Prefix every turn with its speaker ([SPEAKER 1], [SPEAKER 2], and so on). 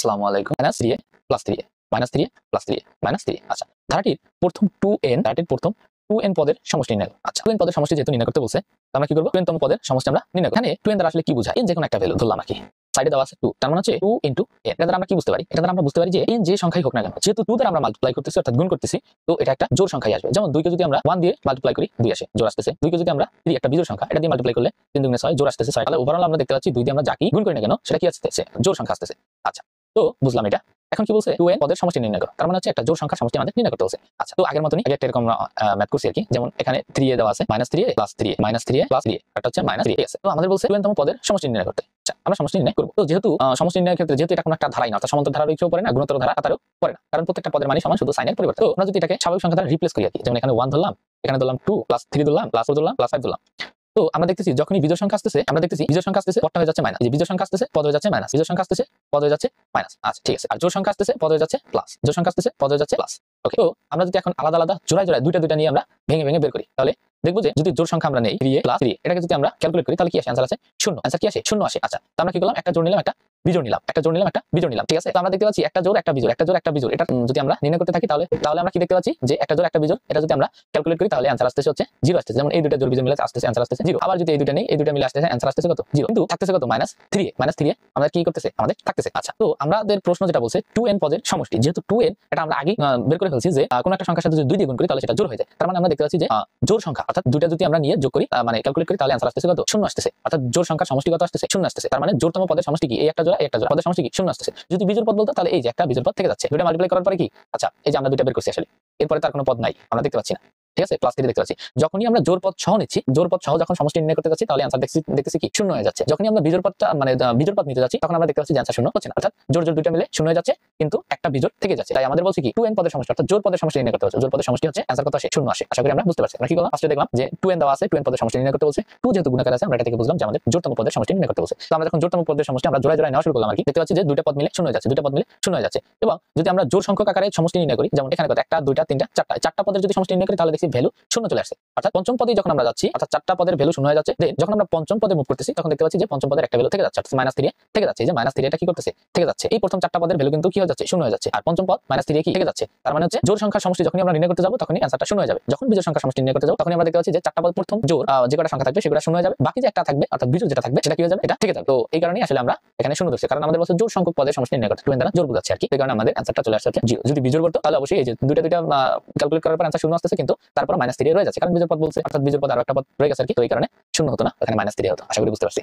[SPEAKER 1] আসসালামু আলাইকুম। Minus 3a plus 3a minus 3a plus 3a minus 3a। আচ্ছা, ধারাটির প্রথম 2n পদের সমষ্টি নির্ণয় করো। আচ্ছা, 2n পদের সমষ্টি যেহেতু নির্ণয় করতে বলছে, আমরা কি করব? 2n তম পদের সমষ্টি আমরা নির্ণয় করব। এখানে 2n দ্বারা আসলে কি বোঝায়? n যে কোনো একটা ভ্যালু ধরলাম নাকি, সাইডে দেওয়া আছে 2, তার মানে হচ্ছে 2 * n। এটা দ্বারা আমরা কি বুঝতে পারি? এটা দ্বারা আমরা বুঝতে পারি যে n যে সংখ্যাই হোক না কেন, যেহেতু 2 দ্বারা আমরা মাল্টিপ্লাই করতেছি অর্থাৎ গুণ করতেছি, তো এটা একটা জোড় সংখ্যাই আসবে। যেমন 2 কে যদি আমরা 1 দিয়ে মাল্টিপ্লাই করি 2 আসে, জোড় আসতেছে। 2 কে যদি আমরা 3 একটা বিজোড় সংখ্যা, এটা দিয়ে মাল্টিপ্লাই করলে 3 × 6 জোড় আসতেছে 6। তাহলে ওভারঅল আমরা দেখতে পাচ্ছি 2 দিয়ে আমরা যা কি গুণ করি না কেন সেটা কি আসতেছে? জোড় সংখ্যা আসতেছে। আচ্ছা, তো বুঝলাম এটা। এখন কি বলছে? 2n পদের সমষ্টি নির্ণয় করো। তার মানে হচ্ছে একটা জোড় সংখ্যার সমষ্টি আমাদের নির্ণয় করতে বলছে। আচ্ছা, তো আগের মতই আগে একটা এরকম ম্যাথ করছি আর কি। যেমন এখানে 3a দেওয়া আছে, -3a + 3a -3a + 3a, এটা হচ্ছে -3a আছে। তো আমাদের বলছে 2n তম পদের সমষ্টি নির্ণয় করতে। আচ্ছা, আমরা সমষ্টি নির্ণয় করব। তো যেহেতু সমষ্টি নির্ণয়ের ক্ষেত্রে যেহেতু এটা কোনো একটা ধারাই না, অর্থাৎ সমান্তর ধারার কেউ পড়ে না, গুণোত্তর ধারা আকারেও পড়ে না, কারণ প্রত্যেকটা পদের মানই সমান, শুধু সাইনের পরিবর্তন। তো আমরা যদি এটাকে স্বাভাবিক সংখ্যা দ্বারা রিপ্লেস করি আর কি, যেমন এখানে 1 ধরলাম, এখানে ধরলাম 2 + 3 ধরলাম +4 ধরলাম +5 ধরলাম। তো আমরা দেখতেছি যখনই বিজোড় সংখ্যা আসতেছে, আমরা দেখতেছি বিজোড় সংখ্যা আসতেছে পদটা হয়ে যাচ্ছে মাইনাস। এই যে বিজোড় সংখ্যা আসতেছে পদ হয়ে যাচ্ছে মাইনাস, বিজোড় সংখ্যা আসতেছে পদ হয়ে যাচ্ছে মাইনাস। আচ্ছা, ঠিক আছে। আর জোড় সংখ্যা আসতেছে পদ হয়ে যাচ্ছে প্লাস, জোড় সংখ্যা আসতেছে পদ হয়ে যাচ্ছে প্লাস। ওকে, তো আমরা যদি এখন আলাদা আলাদা জোড়ায় জোড়ায় দুইটা নিয়ে আমরা ভেঙে ভেঙে বের করি, তাহলে দেখবো যে যদি জোড় সংখ্যা আমরা নেই 3a + 3a, এটাকে যদি আমরা ক্যালকুলেট করি তাহলে কি আসে? आंसर আছে 0। आंसर কি আসে? 0 আসে। আচ্ছা, তো আমরা কি করলাম? একটা জোড় নিলাম, একটা বিজোড় নিলাম, একটা জোড় নিলাম, একটা বিজোড় নিলাম। ঠিক আছে, তো আমরা দেখতে পাচ্ছি একটা জোড় একটা বিজোড়, একটা জোড় একটা বিজোড়, এটা যদি আমরা নির্ণয় করতে থাকি তাহলে আমরা কি দেখতে পাচ্ছি? যে একটা জোড় একটা বিজোড়, এটা যদি আমরা ক্যালকুলেট করি তাহলে आंसर আসতেছে হচ্ছে 0 আসতেছে। যেমন এই দুইটা জোড় বিজোড় মিলে আসতেছে आंसर আসতেছে 0। আবার যদি এই দুইটা নেই, এই দুইটা মিলে আসতেছে आंसर আসতেছে কত? 0। কিন্তু থাকতেছে কত? -3a আমাদের কি করতেছে? আমাদের থাকতেছে। আচ্ছা, তো আমাদের প্রশ্ন যেটা বলছে 2n পদের সমষ্টি, যেহেতু 2n এটা আমরা আগেই বের করে ফেলছি যে কোন একটা সংখ্যার সাথে যদি 2 দিয়ে গুণ করি তাহলে সেটা জোড় হয়ে যায়। তার মানে আমরা দেখতে পাচ্ছি যে জোড় সংখ্যা অর্থাৎ দুইটা যদি আমরা নিয়ে যোগ করি, মানে ক্যালকুলেট করি, তাহলে आंसर আসতেছে কত? 0 আসতেছে। অর্থাৎ জোড় সংখ্যার সমষ্টি কত আসতেছে? 0 আসতেছে। তার মানে জোড়তম পদের সমষ্টি কি? এই একটা জোড়া এই একটা জোড়া, পদের সমষ্টি কি? 0 আসতেছে। যদি বিজোড় পদ বলতো তাহলে এই যে একটা বিজোড় পদ থেকে যাচ্ছে, দুইটা মাল্টিপ্লাই করার পরে কি? আচ্ছা, এই যে আমরা দুইটা বের করছি আসলে, এরপরে তার কোনো পদ নাই, আমরা দেখতে পাচ্ছি না। ঠিক আছে, +3 দেখতে পাচ্ছি। যখনই আমরা জোড় পদ সহ নিচ্ছি, জোড় পদ সহ যখন সমষ্টি নির্ণয় করতে যাচ্ছি তাহলে आंसर দেখতেছি কি? 0 হয়ে যাচ্ছে। যখনই আমরা বিজোড় পদটা মানে বিজোড় পদ নিতে যাচ্ছি তখন আমরা দেখতে পাচ্ছি যে आंसर 0 হচ্ছে না। অর্থাৎ জোড় দুইটা মিলে 0 হয়ে যাচ্ছে, কিন্তু একটা বিজোড় থেকে যাচ্ছে। তাই আমাদের বলছে কি 2n পদের সমষ্টি অর্থাৎ জোড় পদের সমষ্টি নির্ণয় করতে হচ্ছে। জোড় পদের সমষ্টি হচ্ছে आंसर কত আসে? 0 আসে। আশা করি আমরা বুঝতে পারছি। আমরা কি করলাম? ফার্স্টে দেখলাম যে 2n দেওয়া আছে, 2n পদের সমষ্টি নির্ণয় করতে বলছে। 2 যেহেতু গুণাকার আছে, আমরা এটা থেকে বুঝলাম যে আমাদের জোড়তম পদের সমষ্টি নির্ণয় করতে বলছে। তো আমরা যখন জোড়তম পদের সমষ্টি আমরা জোড়ায় জোড়ায় নেওয়া শুরু করলাম আর কি, দেখতে পাচ্ছি যে দুইটা পদ মিলে 0 হয়ে যাচ্ছে, দুইটা পদ মিলে 0 হয়ে যাচ্ছে। এবং যদি আমরা জোড় সংখ্যক আকারে সমষ্টি নির্ণয় করি, যেমন এখানে কত? 1 2 3 4টা, চারটা পদের যদি সমষ্টি নির্ণয় করি তাহলে দেখছি ভ্যালু 0 চলে আসছে। অর্থাৎ পঞ্চম পদে যখন আমরা যাচ্ছি, অর্থাৎ চারটা পদের ভ্যালু 0 হয়ে যাচ্ছে। দেন যখন আমরা পঞ্চম পদে মুভ করতেছি তখন দেখতে পাচ্ছি যে পঞ্চম পদের একটা ভ্যালু থেকে যাচ্ছে, অর্থাৎ -3 থেকে যাচ্ছে। এই যে -3 এটা কি করতেছে? থেকে যাচ্ছে। এই প্রথম চারটা পদের ভ্যালু কিন্তু কি হয়ে যাচ্ছে? 0 হয়ে যাচ্ছে। আর পঞ্চম পদ -3 কি থেকে যাচ্ছে। তার মানে হচ্ছে জোড় সংখ্যার সমষ্টি যখনই আমরা নির্ণয় করতে যাব তখনই आंसरটা 0 হয়ে যাবে। যখন বিজোড় সংখ্যার সমষ্টি নির্ণয় করতে যাব তখনই আমরা দেখতে পাচ্ছি যে চারটা পদ প্রথম জোড় যে কটা সংখ্যা থাকবে সেগুলো 0 হয়ে যাবে, বাকি যে একটা থাকবে অর্থাৎ বিজোড় যেটা থাকবে সেটা কি হয়ে যাবে? এটা থেকে যাবে। তো এই কারণেই আসলে আমরা এখানে 0 ধরছি, কারণ আমাদের বলছে জোড় সংখ্যক পদের সমষ্টি নির্ণয় করতে, 2n দ্বারা জোড় বোঝাচ্ছে আর কি। এই কারণে আমাদের आंसरটা চলে আসছে 0। যদি বিজোড় করতে তাহলে অবশ্যই এই যে দুইটা ক্যালকুলেট করার পর आंसर 0 আসতেছে, কিন্তু তারপর -3 রয়ে যাচ্ছে, কারণ বিজোড় পদ বলছে, অর্থাৎ বিজোড় পদ আরো একটা পদ রয়ে গেছে আর কি। তো এই কারণে 0 হতো না, এখানে -3 হতো। আশা করি বুঝতে পারছি।